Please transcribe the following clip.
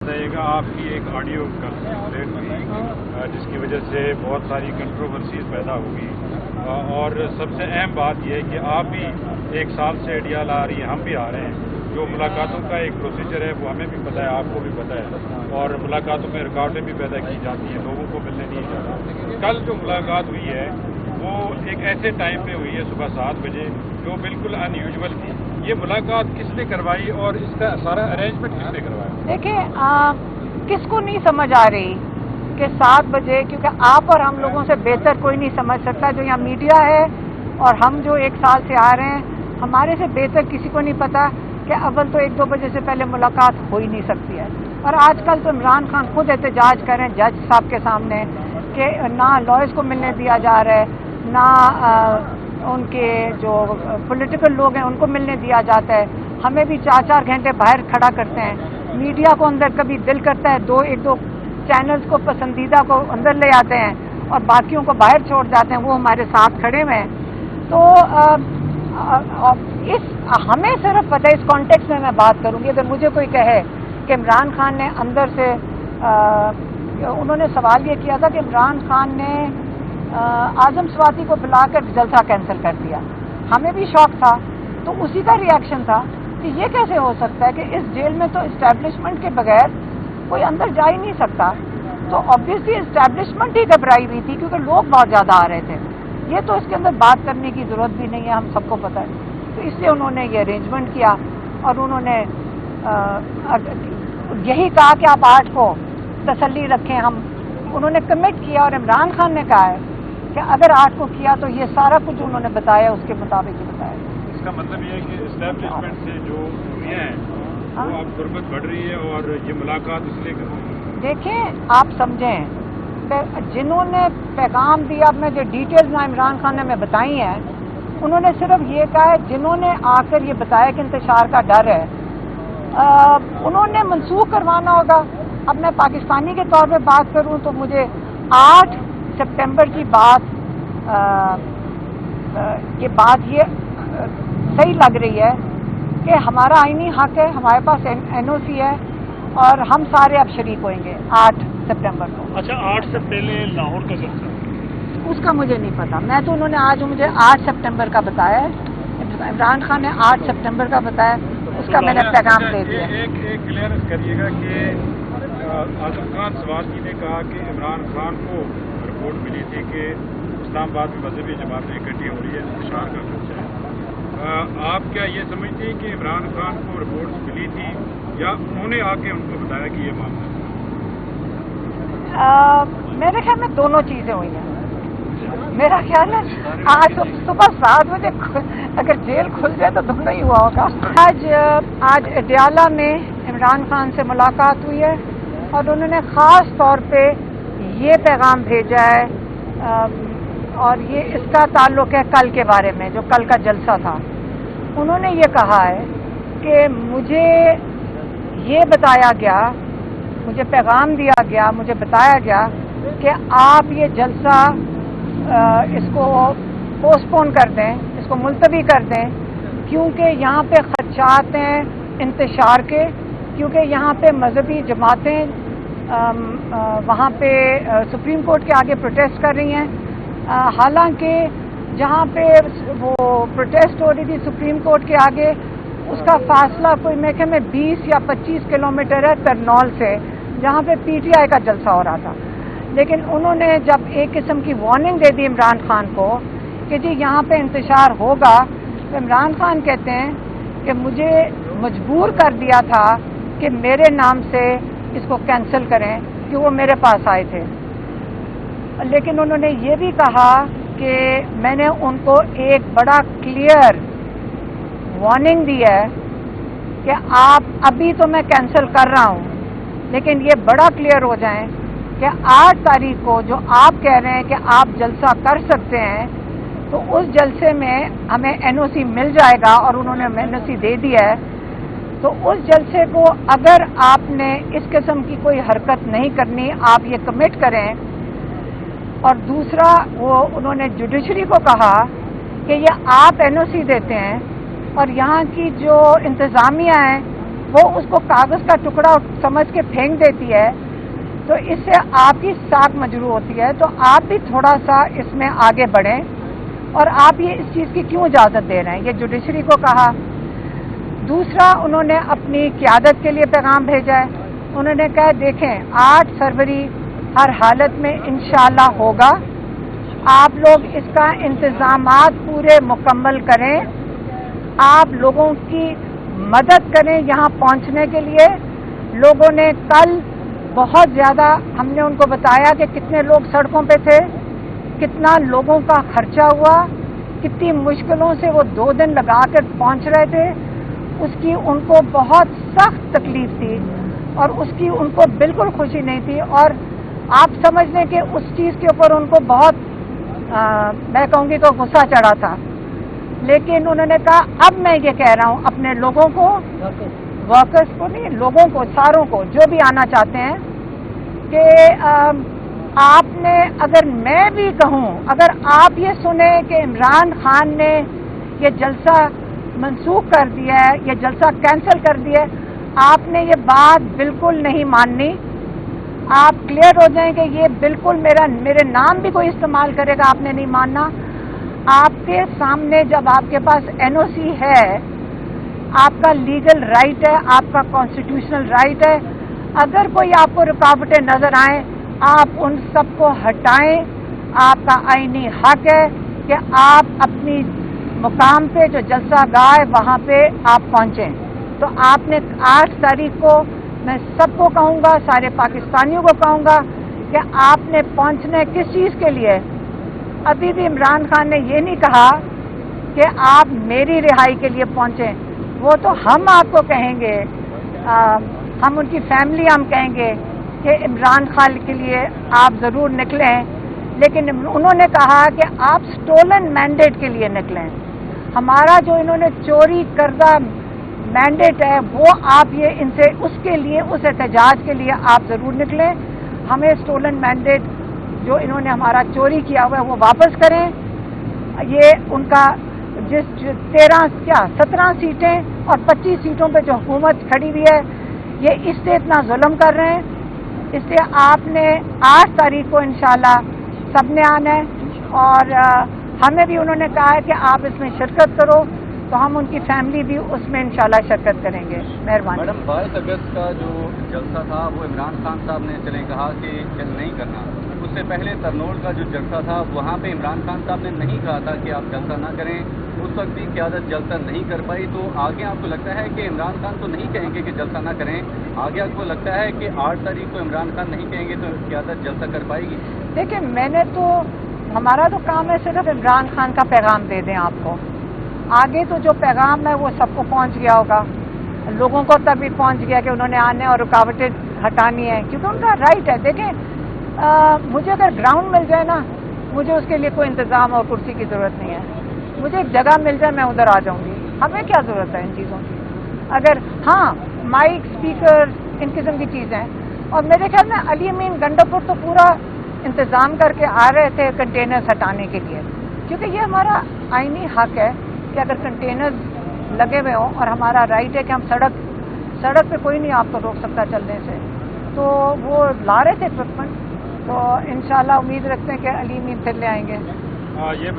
بتائیے گا آپ کی ایک آڈیو کلیپ ہوئی جس کی وجہ سے بہت ساری کنٹروورسیز پیدا ہوگی اور سب سے اہم بات یہ ہے کہ آپ بھی 1 سال سے ایڈیال آ رہی ہیں، ہم بھی آ رہے ہیں. جو ملاقاتوں کا ایک پروسیجر ہے وہ ہمیں بھی پتہ ہے، آپ کو بھی پتہ ہے، اور ملاقاتوں میں رکاوٹیں بھی پیدا کی جاتی ہیں، لوگوں کو ملنے نہیں جاتا. کل جو ملاقات ہوئی ہے وہ ایک ایسے ٹائم پہ ہوئی ہے صبح 7 بجے جو بالکل ان یوزول تھی. یہ ملاقات کس نے کروائی اور اس کا سارا ارینجمنٹ کس نے کروایا؟ دیکھیں، کس کو نہیں سمجھ آ رہی کہ 7 بجے، کیونکہ آپ اور ہم لوگوں سے بہتر کوئی نہیں سمجھ سکتا. جو یہاں میڈیا ہے اور ہم جو 1 سال سے آ رہے ہیں، ہمارے سے بہتر کسی کو نہیں پتا کہ اول تو 1-2 بجے سے پہلے ملاقات ہو ہی نہیں سکتی ہے. اور آج کل تو عمران خان خود احتجاج کریں جج صاحب کے سامنے کہ نہ لائرز کو ملنے دیا جا رہا ہے، نہ ان کے جو پولیٹیکل لوگ ہیں ان کو ملنے دیا جاتا ہے. ہمیں بھی 4-4 گھنٹے باہر کھڑا کرتے ہیں. میڈیا کو اندر کبھی دل کرتا ہے 2 چینلز کو پسندیدہ کو اندر لے آتے ہیں اور باقیوں کو باہر چھوڑ جاتے ہیں. وہ ہمارے ساتھ کھڑے ہوئے ہیں. تو ہمیں صرف پتہ ہے، اس کانٹیکس میں بات کروں گی. اگر مجھے کوئی کہے کہ عمران خان نے اندر سے انہوں نے سوال یہ کیا تھا کہ عمران خان نے اعظم سواتی کو بلا کر جلسہ کینسل کر دیا، ہمیں بھی شوق تھا. تو اسی کا ری ایکشن تھا کہ یہ کیسے ہو سکتا ہے کہ اس جیل میں تو اسٹیبلشمنٹ کے بغیر کوئی اندر جا ہی نہیں سکتا. تو آبویسلی اسٹیبلشمنٹ ہی گھبرائی ہوئی تھی کیونکہ لوگ بہت زیادہ آ رہے تھے. یہ تو اس کے اندر بات کرنے کی ضرورت بھی نہیں ہے، ہم سب کو پتہ ہے. تو اس لیے انہوں نے یہ ارینجمنٹ کیا اور انہوں نے یہی کہا کہ آپ 8 کو تسلی رکھیں. انہوں نے کمٹ کیا اور عمران خان نے کہا ہے کہ اگر 8 کو کیا تو یہ سارا کچھ انہوں نے بتایا، اس کے مطابق ہی بتایا. اس کا مطلب یہ ہے کہ اسٹیبلشمنٹ سے جو دنیا ہے وہ اب غربت بڑھ رہی ہے اور یہ ملاقات اس لیے کر رہی ہے. دیکھیں، آپ سمجھیں، جنہوں نے پیغام دیا، اب میں جو ڈیٹیلز میں عمران خان نے ہمیں بتائی ہیں، انہوں نے صرف یہ کہا ہے جنہوں نے آ کر یہ بتایا کہ انتشار کا ڈر ہے انہوں نے منسوخ کروانا ہوگا. اب میں پاکستانی کے طور پہ بات کروں تو مجھے 8 سپٹمبر کی بات یہ صحیح لگ رہی ہے کہ ہمارا آئینی حق ہے، ہمارے پاس NOC ہے اور ہم سارے اب شریک ہوئیں گے 8 سپٹمبر کو. اچھا، 8 سے پہلے لاہور کا جلسہ اس کا مجھے نہیں پتا. میں تو انہوں نے آج مجھے 8 سپٹمبر کا بتایا ہے. عمران خان نے 8 سپٹمبر کا بتایا، اس کا میں نے پیغام دے دیا. ایک کلیئرنس کریے گا کہ اعظم خان سواتی نے کہا کہ عمران خان کو رپورٹ ملی تھی کہ اسلام آباد میں مذہبی جماعتیں اکٹھی ہو رہی ہے، انتشار کا خدشہ ہے. آپ کیا یہ سمجھتے ہیں کہ عمران خان کو رپورٹ ملی تھی یا انہوں نے آ کے ان کو بتایا کہ یہ معاملہ ہے؟ میرے خیال میں دونوں چیزیں ہوئی ہیں. میرا خیال ہے آج صبح 7 بجے اگر جیل کھل جائے تو دونوں ہی ہوا ہوگا. آج اڈیالہ میں عمران خان سے ملاقات ہوئی ہے اور انہوں نے خاص طور پہ یہ پیغام بھیجا ہے اور یہ اس کا تعلق ہے کل کے بارے میں، جو کل کا جلسہ تھا. انہوں نے یہ کہا ہے کہ مجھے یہ بتایا گیا، مجھے پیغام دیا گیا، مجھے بتایا گیا کہ آپ یہ جلسہ اس کو پوسٹ پون کر دیں، اس کو ملتوی کر دیں، کیونکہ یہاں پہ خدشات ہیں انتشار کے، کیونکہ یہاں پہ مذہبی جماعتیں وہاں پہ سپریم کورٹ کے آگے پروٹیسٹ کر رہی ہیں. حالانکہ جہاں پہ وہ پروٹیسٹ ہو رہی تھی سپریم کورٹ کے آگے، اس کا فاصلہ کوئی میرے خیال میں 20 یا 25 کلومیٹر ہے ترنول سے، جہاں پہ PTI کا جلسہ ہو رہا تھا. لیکن انہوں نے جب ایک قسم کی وارننگ دے دی عمران خان کو کہ جی یہاں پہ انتشار ہوگا، تو عمران خان کہتے ہیں کہ مجھے مجبور کر دیا تھا کہ میرے نام سے اس کو کینسل کریں کہ وہ میرے پاس آئے تھے. لیکن انہوں نے یہ بھی کہا کہ میں نے ان کو ایک بڑا کلیئر وارننگ دی ہے کہ آپ ابھی تو میں کینسل کر رہا ہوں، لیکن یہ بڑا کلیئر ہو جائیں کہ 8 تاریخ کو جو آپ کہہ رہے ہیں کہ آپ جلسہ کر سکتے ہیں، تو اس جلسے میں ہمیں NOC مل جائے گا اور انہوں نے NOC دے دیا ہے. تو اس جلسے کو اگر آپ نے اس قسم کی کوئی حرکت نہیں کرنی، آپ یہ کمٹ کریں. اور دوسرا وہ انہوں نے جوڈیشری کو کہا کہ یہ آپ NOC دیتے ہیں اور یہاں کی جو انتظامیہ ہیں وہ اس کو کاغذ کا ٹکڑا سمجھ کے پھینک دیتی ہے تو اس سے آپ کی ساکھ مجروح ہوتی ہے. تو آپ بھی تھوڑا سا اس میں آگے بڑھیں. اور آپ یہ اس چیز کی کیوں اجازت دے رہے ہیں؟ یہ جوڈیشری کو کہا. دوسرا انہوں نے اپنی قیادت کے لیے پیغام بھیجا ہے. انہوں نے کہا دیکھیں 8 فروری ہر حالت میں انشاءاللہ ہوگا. آپ لوگ اس کا انتظامات پورے مکمل کریں. آپ لوگوں کی مدد کریں یہاں پہنچنے کے لیے. لوگوں نے کل بہت زیادہ ہم نے ان کو بتایا کہ کتنے لوگ سڑکوں پہ تھے, کتنا لوگوں کا خرچہ ہوا, کتنی مشکلوں سے وہ 2 دن لگا کر پہنچ رہے تھے. اس کی ان کو بہت سخت تکلیف تھی اور اس کی ان کو بالکل خوشی نہیں تھی. اور آپ سمجھ لیں کہ اس چیز کے اوپر ان کو بہت میں کہوں گی تو غصہ چڑھا تھا. لیکن انہوں نے کہا اب میں یہ کہہ رہا ہوں اپنے لوگوں کو, ورکرز کو نہیں, لوگوں کو ساروں کو جو بھی آنا چاہتے ہیں کہ آپ نے, اگر میں بھی کہوں, اگر آپ یہ سنیں کہ عمران خان نے یہ جلسہ منسوخ کر دیا ہے, یہ جلسہ کینسل کر دیا ہے, آپ نے یہ بات بالکل نہیں ماننی. آپ کلیئر ہو جائیں کہ یہ بالکل میرے نام بھی کوئی استعمال کرے گا, آپ نے نہیں ماننا. آپ کے سامنے جب آپ کے پاس NOC ہے, آپ کا لیگل رائٹ ہے, آپ کا کانسٹیٹیوشنل رائٹ ہے. اگر کوئی آپ کو رکاوٹیں نظر آئیں آپ ان سب کو ہٹائیں. آپ کا آئینی حق ہے کہ آپ اپنی مقام پہ جو جلسہ گاہ ہے وہاں پہ آپ پہنچیں. تو آپ نے 8 تاریخ کو میں سب کو کہوں گا, سارے پاکستانیوں کو کہوں گا کہ آپ نے پہنچنا کس چیز کے لیے. ابھی بھی عمران خان نے یہ نہیں کہا کہ آپ میری رہائی کے لیے پہنچیں. وہ تو ہم آپ کو کہیں گے, ہم ان کی فیملی ہم کہیں گے کہ عمران خان کے لیے آپ ضرور نکلیں. لیکن انہوں نے کہا کہ آپ سٹولن مینڈیٹ کے لیے نکلیں. ہمارا جو انہوں نے چوری کردہ مینڈیٹ ہے وہ آپ یہ ان سے اس کے لیے, اس احتجاج کے لیے آپ ضرور نکلیں. ہمیں سٹولن مینڈیٹ جو انہوں نے ہمارا چوری کیا ہوا ہے وہ واپس کریں. یہ ان کا جس 17 سیٹیں اور 25 سیٹوں پہ جو حکومت کھڑی ہوئی ہے یہ اس سے اتنا ظلم کر رہے ہیں. اس لیے آپ نے 8 تاریخ کو انشاءاللہ سب نے آنا ہے. اور ہمیں بھی انہوں نے کہا ہے کہ آپ اس میں شرکت کرو, تو ہم ان کی فیملی بھی اس میں انشاءاللہ شرکت کریں گے. مہربانی. میڈم 22 اگست کا جو جلسہ تھا وہ عمران خان صاحب نے چلیں کہا کہ نہیں کرنا. اس سے پہلے ترنول کا جو جلسہ تھا وہاں پہ عمران خان صاحب نے نہیں کہا تھا کہ آپ جلسہ نہ کریں. اس وقت بھی قیادت جلسہ نہیں کر پائی. تو آگے آپ کو لگتا ہے کہ عمران خان تو نہیں کہیں گے کہ جلسہ نہ کریں, آگے آپ کو لگتا ہے کہ 8 تاریخ کو عمران خان نہیں کہیں گے تو قیادت جلسہ کر پائے گی؟ دیکھیں میں نے تو, ہمارا تو کام ہے صرف عمران خان کا پیغام دے دیں آپ کو. آگے تو جو پیغام ہے وہ سب کو پہنچ گیا ہوگا, لوگوں کو تب بھی پہنچ گیا کہ انہوں نے آنے اور رکاوٹیں ہٹانی ہیں کیونکہ ان کا رائٹ ہے. دیکھیں مجھے اگر گراؤنڈ مل جائے نا, مجھے اس کے لیے کوئی انتظام اور کرسی کی ضرورت نہیں ہے. مجھے ایک جگہ مل جائے میں ادھر آ جاؤں گی. ہمیں کیا ضرورت ہے ان چیزوں کی؟ اگر ہاں مائک اسپیکر ان قسم کی چیزیں. اور میرے خیال میں علی امین گنڈاپور تو پورا انتظام کر کے آ رہے تھے کنٹینرز ہٹانے کے لیے, کیونکہ یہ ہمارا آئینی حق ہے کہ اگر کنٹینرز لگے ہوئے ہوں اور ہمارا رائٹ ہے کہ ہم سڑک پہ کوئی نہیں آپ کو روک سکتا چلنے سے. تو وہ لا رہے تھے اکوپمنٹ. تو انشاءاللہ امید رکھتے ہیں کہ علی امین پھر لے آئیں گے. یہ